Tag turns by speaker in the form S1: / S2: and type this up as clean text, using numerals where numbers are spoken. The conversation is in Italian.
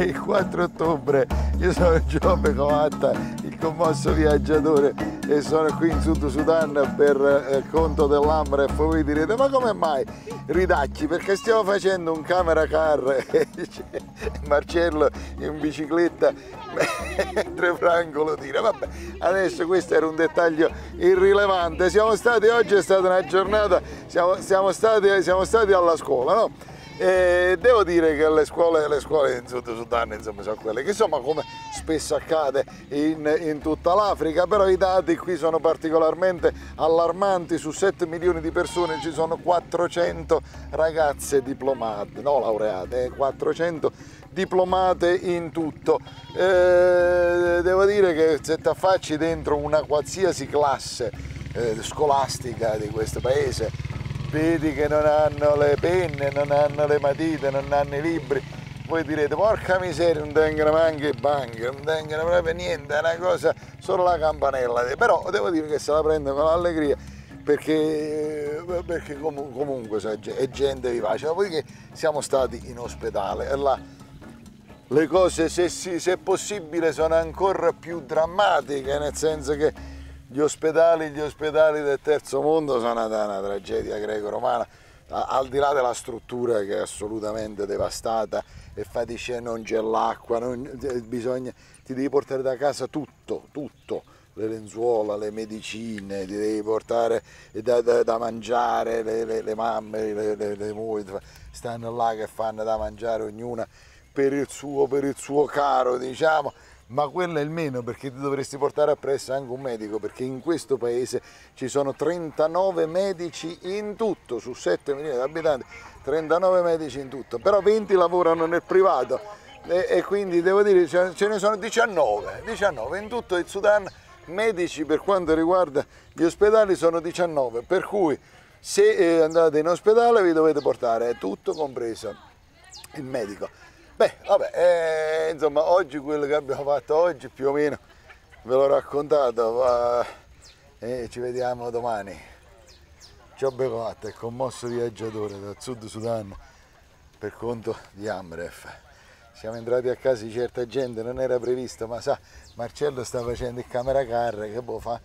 S1: il 4 ottobre io sono Giobbe Covatta, il commosso viaggiatore, e sono qui in Sud Sudan per conto dell'AMREF. Voi direte, ma come mai ridacchi? Perché stiamo facendo un camera car Marcello in bicicletta mentre Franco lo tira. Vabbè, adesso questo era un dettaglio irrilevante. Oggi è stata una giornata, siamo stati alla scuola, no? E devo dire che le scuole in Sud Sudan, insomma, sono quelle che, insomma, come spesso accade in tutta l'Africa, però i dati qui sono particolarmente allarmanti. Su 7 milioni di persone ci sono 400 ragazze diplomate, no laureate, 400 diplomate in tutto. Devo dire che se ti affacci dentro una qualsiasi classe scolastica di questo paese, vedi che non hanno le penne, non hanno le matite, non hanno i libri. Voi direte, porca miseria, non tengono neanche i banchi, non tengono proprio niente, è una cosa, solo la campanella. Però devo dire che se la prendono con allegria, perché comunque è gente vivace. Dopodiché siamo stati in ospedale e là le cose, se è possibile, sono ancora più drammatiche, nel senso che gli ospedali del terzo mondo sono una tragedia greco-romana, al di là della struttura che è assolutamente devastata e fatisce, non c'è l'acqua, ti devi portare da casa tutto, le lenzuola, le medicine, ti devi portare da mangiare, le mamme, le mogli stanno là che fanno da mangiare ognuna per il suo caro, diciamo. Ma quello è il meno, perché ti dovresti portare appresso anche un medico, perché in questo paese ci sono 39 medici in tutto, su 7 milioni di abitanti, 39 medici in tutto, però 20 lavorano nel privato e quindi devo dire ce ne sono 19 in tutto il Sudan. Medici, per quanto riguarda gli ospedali, sono 19, per cui se andate in ospedale vi dovete portare tutto, compreso il medico. Beh, vabbè, insomma, oggi quello che abbiamo fatto oggi più o meno ve l'ho raccontato, ci vediamo domani. Giobbe Covatta, il commosso viaggiatore dal Sud Sudan per conto di AMREF. Siamo entrati a casa di certa gente, non era previsto, ma sa, Marcello sta facendo il camera car, che può fare?